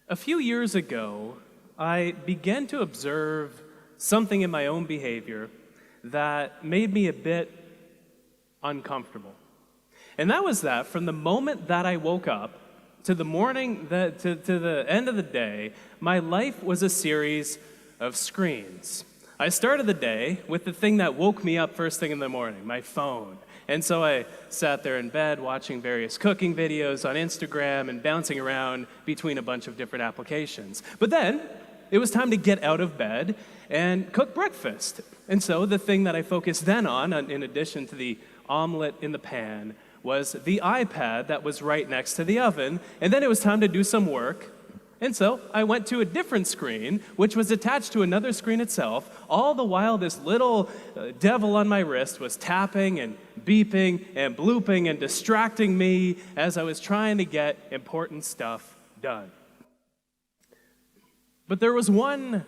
A few years ago, I began to observe something in my own behavior that made me a bit uncomfortable. And that was that from the moment that I woke up to the morning, to the end of the day, my life was a series of screens. I started the day with the thing that woke me up first thing in the morning, my phone. And so I sat there in bed watching various cooking videos on Instagram and bouncing around between a bunch of different applications. But then it was time to get out of bed and cook breakfast. And so the thing that I focused then on, in addition to the omelet in the pan, was the iPad that was right next to the oven. And then it was time to do some work. And so I went to a different screen, which was attached to another screen itself, all the while this little devil on my wrist was tapping and beeping and blooping and distracting me as I was trying to get important stuff done. But there was one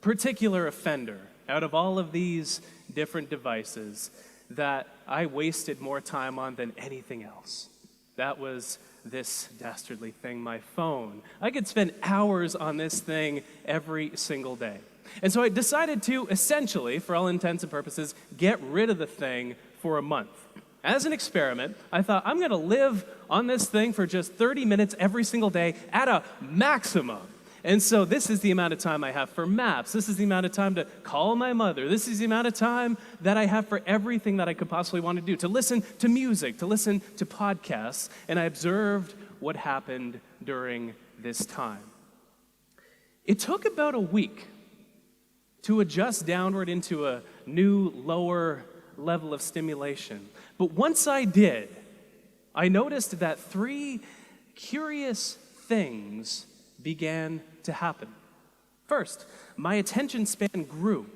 particular offender out of all of these different devices that I wasted more time on than anything else. That was this dastardly thing, my phone. I could spend hours on this thing every single day. And so I decided to essentially, for all intents and purposes, get rid of the thing for a month. As an experiment, I thought I'm going to live on this thing for just 30 minutes every single day at a maximum. And so this is the amount of time I have for maps. This is the amount of time to call my mother. This is the amount of time that I have for everything that I could possibly want to do, to listen to music, to listen to podcasts. And I observed what happened during this time. It took about a week to adjust downward into a new, lower level of stimulation. But once I did, I noticed that three curious things began to happen. First, my attention span grew.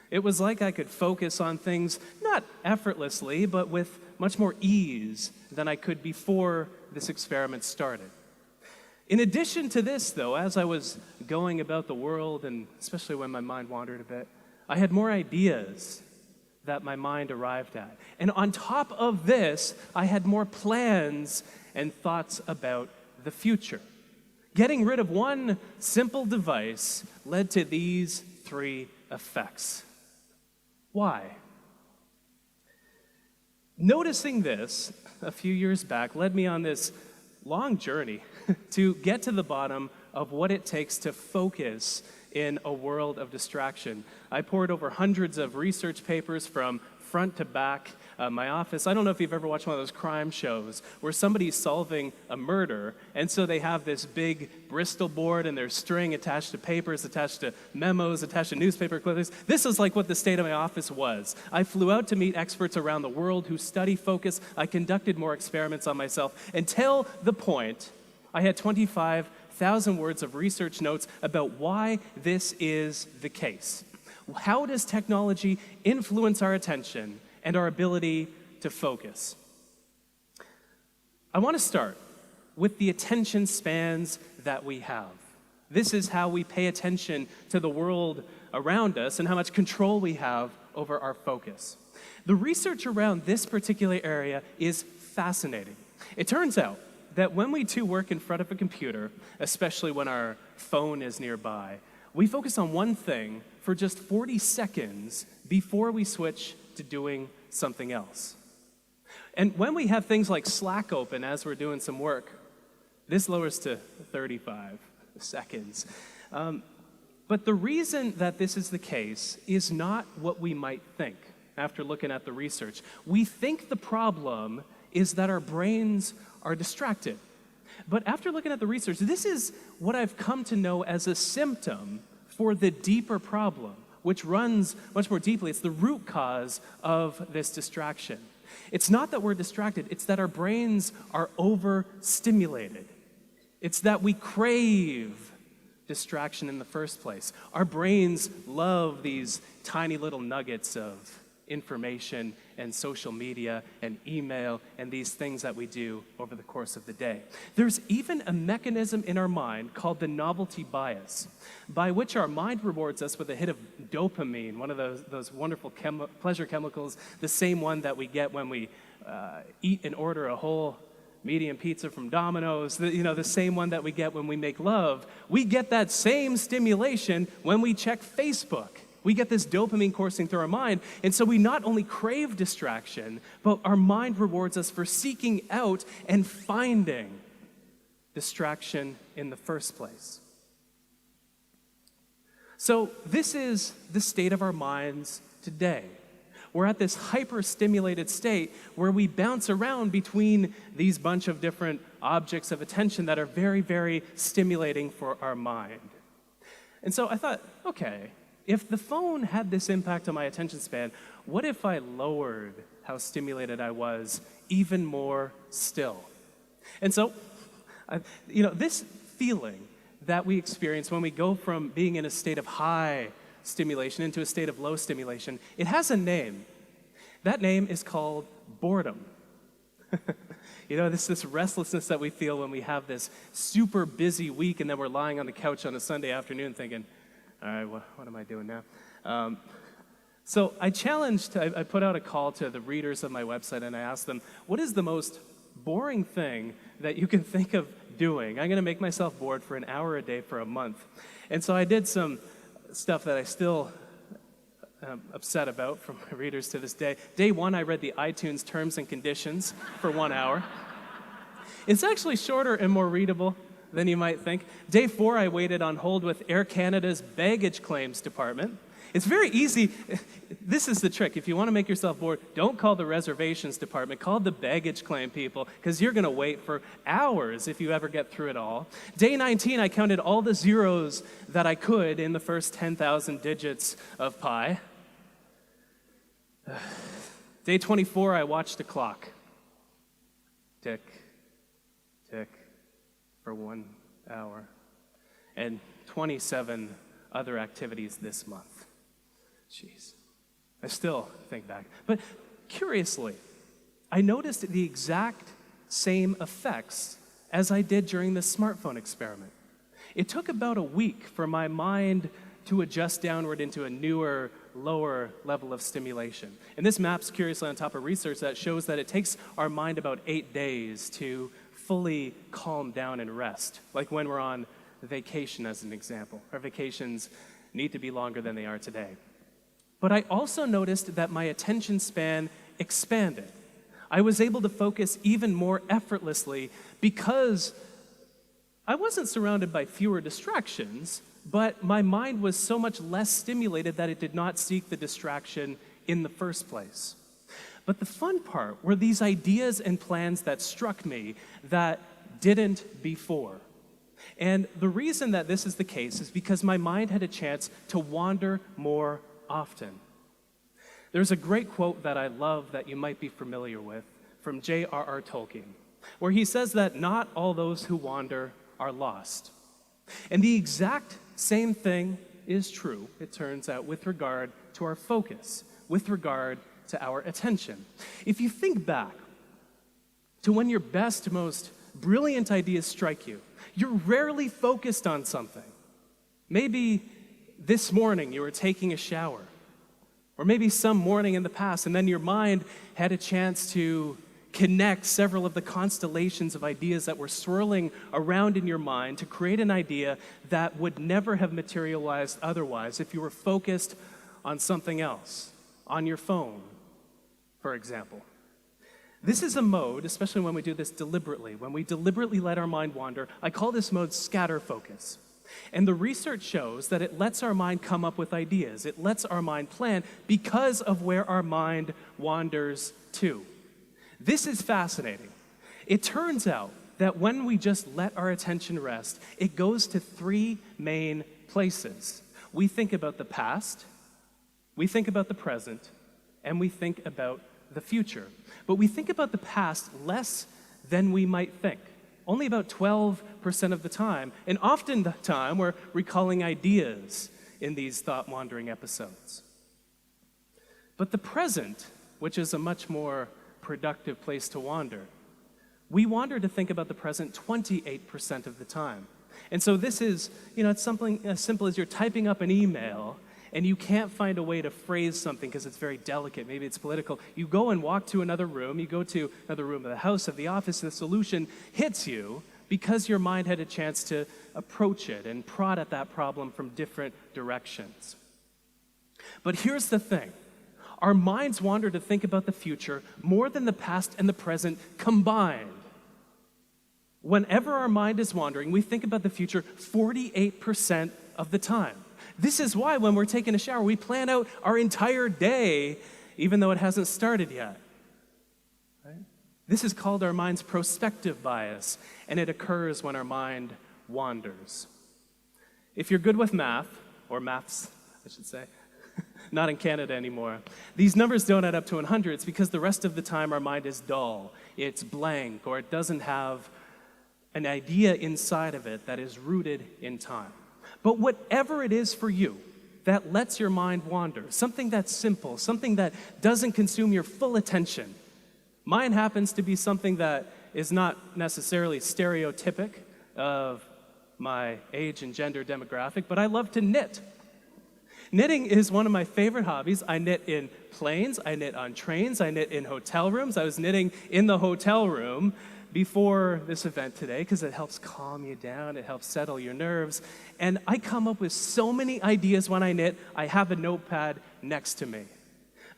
It was like I could focus on things not effortlessly, but with much more ease than I could before this experiment started. In addition to this, though, as I was going about the world, and especially when my mind wandered a bit, I had more ideas that my mind arrived at. And on top of this, I had more plans and thoughts about the future. Getting rid of one simple device led to these three effects. Why? Noticing this a few years back led me on this long journey to get to the bottom of what it takes to focus in a world of distraction. I poured over hundreds of research papers from front to back. My office, I don't know if you've ever watched one of those crime shows where somebody's solving a murder, and so they have this big Bristol board and there's string attached to papers, attached to memos, attached to newspaper clippings. This is like what the state of my office was. I flew out to meet experts around the world who study focus. I conducted more experiments on myself until the point I had 25,000 words of research notes about why this is the case. How does technology influence our attention and our ability to focus? I want to start with the attention spans that we have. This is how we pay attention to the world around us and how much control we have over our focus. The research around this particular area is fascinating. It turns out that when we do work in front of a computer, especially when our phone is nearby, we focus on one thing for just 40 seconds before we switch to doing something else. And when we have things like Slack open as we're doing some work, this lowers to 35 seconds. But the reason that this is the case is not what we might think after looking at the research. We think the problem is that our brains are distracted. But after looking at the research, this is what I've come to know as a symptom for the deeper problem, which runs much more deeply. It's the root cause of this distraction. It's not that we're distracted, it's that our brains are overstimulated. It's that we crave distraction in the first place. Our brains love these tiny little nuggets of information and social media and email and these things that we do over the course of the day. There's even a mechanism in our mind called the novelty bias, by which our mind rewards us with a hit of dopamine, one of those wonderful pleasure chemicals, the same one that we get when we eat and order a whole medium pizza from Domino's, the same one that we get when we make love, we get that same stimulation when we check Facebook. We get this dopamine coursing through our mind, and so we not only crave distraction, but our mind rewards us for seeking out and finding distraction in the first place. So this is the state of our minds today. We're at this hyper-stimulated state where we bounce around between these bunch of different objects of attention that are very, very stimulating for our mind. And so I thought, okay, if the phone had this impact on my attention span, what if I lowered how stimulated I was even more still? And so, this feeling that we experience when we go from being in a state of high stimulation into a state of low stimulation, it has a name. That name is called boredom. This restlessness that we feel when we have this super busy week and then we're lying on the couch on a Sunday afternoon thinking, all right, what am I doing now? So I put out a call to the readers of my website and I asked them, what is the most boring thing that you can think of doing? I'm going to make myself bored for an hour a day for a month. And so I did some stuff that I still am upset about from my readers to this day. Day 1, I read the iTunes terms and conditions for 1 hour. It's actually shorter and more readable than you might think. Day 4, I waited on hold with Air Canada's baggage claims department. It's very easy. This is the trick. If you want to make yourself bored, don't call the reservations department. Call the baggage claim people, because you're going to wait for hours if you ever get through it all. Day 19, I counted all the zeros that I could in the first 10,000 digits of pi. Day 24, I watched the clock. Tick, tick, for 1 hour. And 27 other activities this month. Jeez. I still think back. But curiously, I noticed the exact same effects as I did during the smartphone experiment. It took about a week for my mind to adjust downward into a newer, lower level of stimulation. And this maps curiously on top of research that shows that it takes our mind about 8 days to fully calm down and rest, like when we're on vacation as an example. Our vacations need to be longer than they are today. But I also noticed that my attention span expanded. I was able to focus even more effortlessly because I wasn't surrounded by fewer distractions, but my mind was so much less stimulated that it did not seek the distraction in the first place. But the fun part were these ideas and plans that struck me that didn't before. And the reason that this is the case is because my mind had a chance to wander more often. There's a great quote that I love that you might be familiar with from J.R.R. Tolkien, where he says that not all those who wander are lost. And the exact same thing is true, it turns out, with regard to our focus, with regard to our attention. If you think back to when your best, most brilliant ideas strike you, you're rarely focused on something. Maybe this morning you were taking a shower, or maybe some morning in the past, and then your mind had a chance to connect several of the constellations of ideas that were swirling around in your mind to create an idea that would never have materialized otherwise if you were focused on something else, on your phone, for example. This is a mode, especially when we do this deliberately, when we deliberately let our mind wander. I call this mode scatter focus. And the research shows that it lets our mind come up with ideas. It lets our mind plan because of where our mind wanders to. This is fascinating. It turns out that when we just let our attention rest, it goes to 3 main places. We think about the past, we think about the present, and we think about the future. But we think about the past less than we might think. Only about 12% of the time, and often the time we're recalling ideas in these thought-wandering episodes. But the present, which is a much more productive place to wander, we wander to think about the present 28% of the time. And so this is, it's something as simple as you're typing up an email, and you can't find a way to phrase something because it's very delicate, maybe it's political, you go and walk to another room, you go to another room of the house, of the office, and the solution hits you because your mind had a chance to approach it and prod at that problem from different directions. But here's the thing. Our minds wander to think about the future more than the past and the present combined. Whenever our mind is wandering, we think about the future 48% of the time. This is why when we're taking a shower, we plan out our entire day, even though it hasn't started yet. Right? This is called our mind's prospective bias, and it occurs when our mind wanders. If you're good with math, or maths, I should say, not in Canada anymore, these numbers don't add up to 100. It's because the rest of the time our mind is dull, it's blank, or it doesn't have an idea inside of it that is rooted in time. But whatever it is for you that lets your mind wander, something that's simple, something that doesn't consume your full attention. Mine happens to be something that is not necessarily stereotypic of my age and gender demographic, but I love to knit. Knitting is one of my favorite hobbies. I knit in planes, I knit on trains, I knit in hotel rooms. I was knitting in the hotel room before this event today because it helps calm you down, it helps settle your nerves. And I come up with so many ideas when I knit. I have a notepad next to me.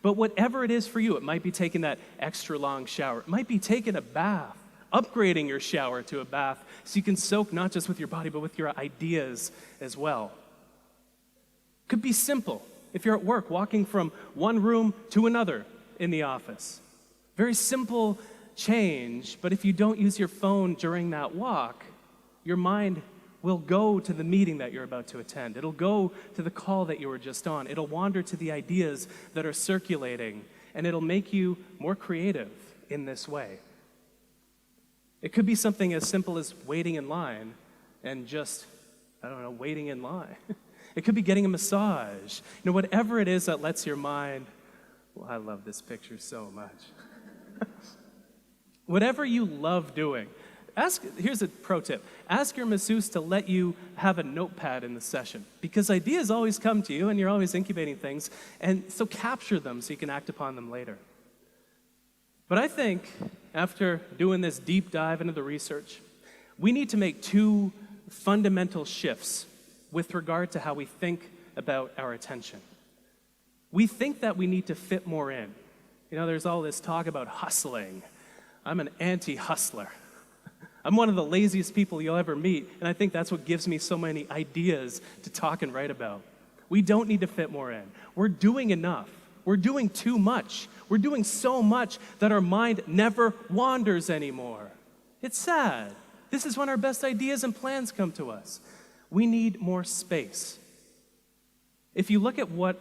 But whatever it is for you, it might be taking that extra long shower. It might be taking a bath, upgrading your shower to a bath so you can soak not just with your body but with your ideas as well. Could be simple. If you're at work, walking from one room to another in the office. Very simple change, but if you don't use your phone during that walk, your mind will go to the meeting that you're about to attend. It'll go to the call that you were just on. It'll wander to the ideas that are circulating, and it'll make you more creative in this way. It could be something as simple as waiting in line and just, waiting in line. It could be getting a massage. Whatever it is that lets your mind, I love this picture so much. Whatever you love doing, here's a pro tip. Ask your masseuse to let you have a notepad in the session because ideas always come to you and you're always incubating things, and so capture them so you can act upon them later. But I think after doing this deep dive into the research, we need to make two fundamental shifts with regard to how we think about our attention. We think that we need to fit more in. There's all this talk about hustling. I'm an anti-hustler. I'm one of the laziest people you'll ever meet, and I think that's what gives me so many ideas to talk and write about. We don't need to fit more in. We're doing enough. We're doing too much. We're doing so much that our mind never wanders anymore. It's sad. This is when our best ideas and plans come to us. We need more space. If you look at what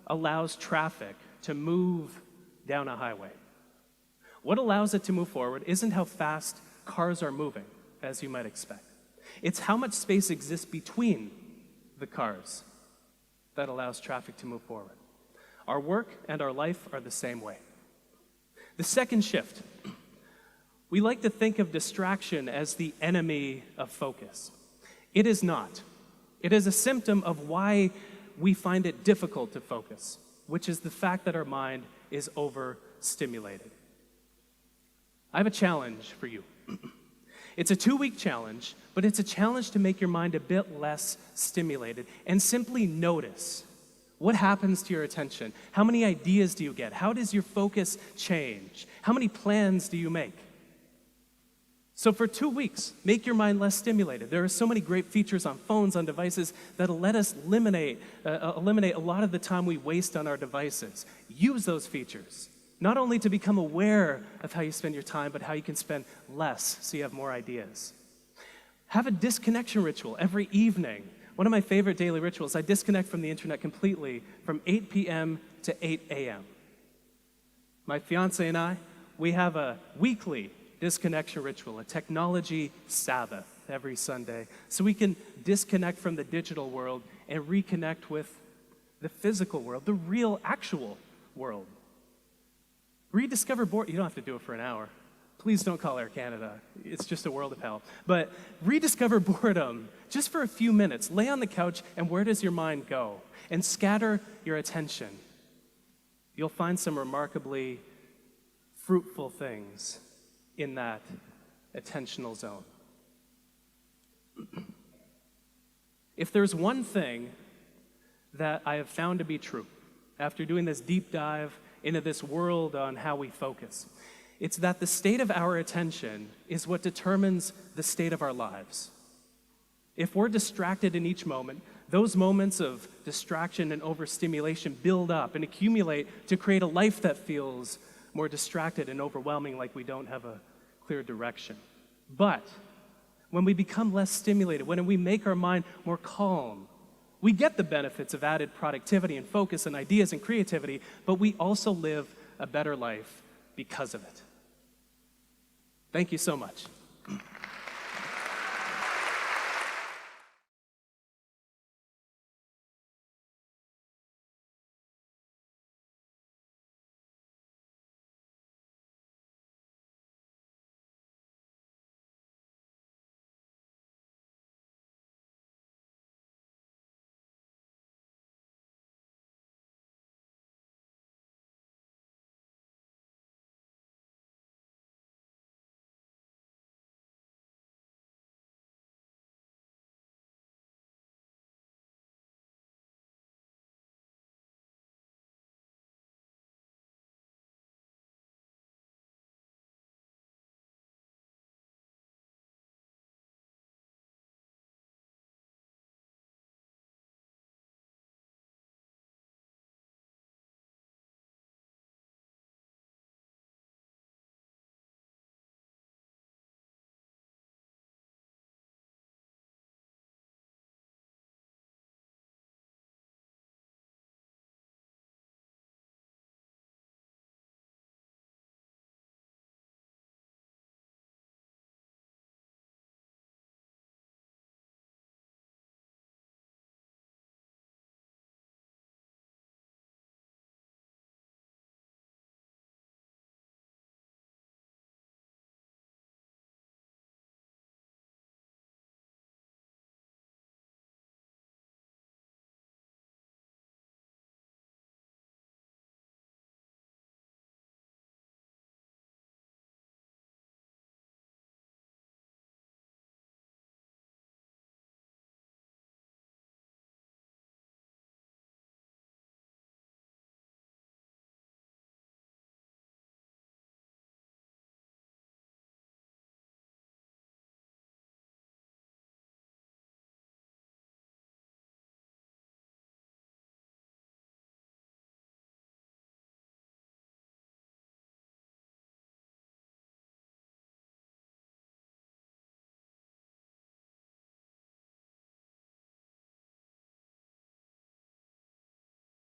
allows traffic to move down a highway, what allows it to move forward isn't how fast cars are moving, as you might expect. It's how much space exists between the cars that allows traffic to move forward. Our work and our life are the same way. The second shift, we like to think of distraction as the enemy of focus. It is not. It is a symptom of why we find it difficult to focus, which is the fact that our mind is overstimulated. I have a challenge for you. It's a 2-week challenge, but it's a challenge to make your mind a bit less stimulated and simply notice what happens to your attention. How many ideas do you get? How does your focus change? How many plans do you make? So for 2 weeks, make your mind less stimulated. There are so many great features on phones, on devices, that'll let us eliminate a lot of the time we waste on our devices. Use those features. Not only to become aware of how you spend your time, but how you can spend less so you have more ideas. Have a disconnection ritual every evening. One of my favorite daily rituals, I disconnect from the internet completely from 8 p.m. to 8 a.m. My fiance and I, we have a weekly disconnection ritual, a technology Sabbath every Sunday, so we can disconnect from the digital world and reconnect with the physical world, the real, actual world. Rediscover boredom. You don't have to do it for an hour. Please don't call Air Canada. It's just a world of hell. But rediscover boredom. just for a few minutes, lay on the couch, and where does your mind go? And scatter your attention. You'll find some remarkably fruitful things in that attentional zone. If there's one thing that I have found to be true after doing this deep dive into this world on how we focus, it's that the state of our attention is what determines the state of our lives. If we're distracted in each moment, those moments of distraction and overstimulation build up and accumulate to create a life that feels more distracted and overwhelming, like we don't have a clear direction. But when we become less stimulated, when we make our mind more calm, we get the benefits of added productivity and focus and ideas and creativity, but we also live a better life because of it. Thank you so much.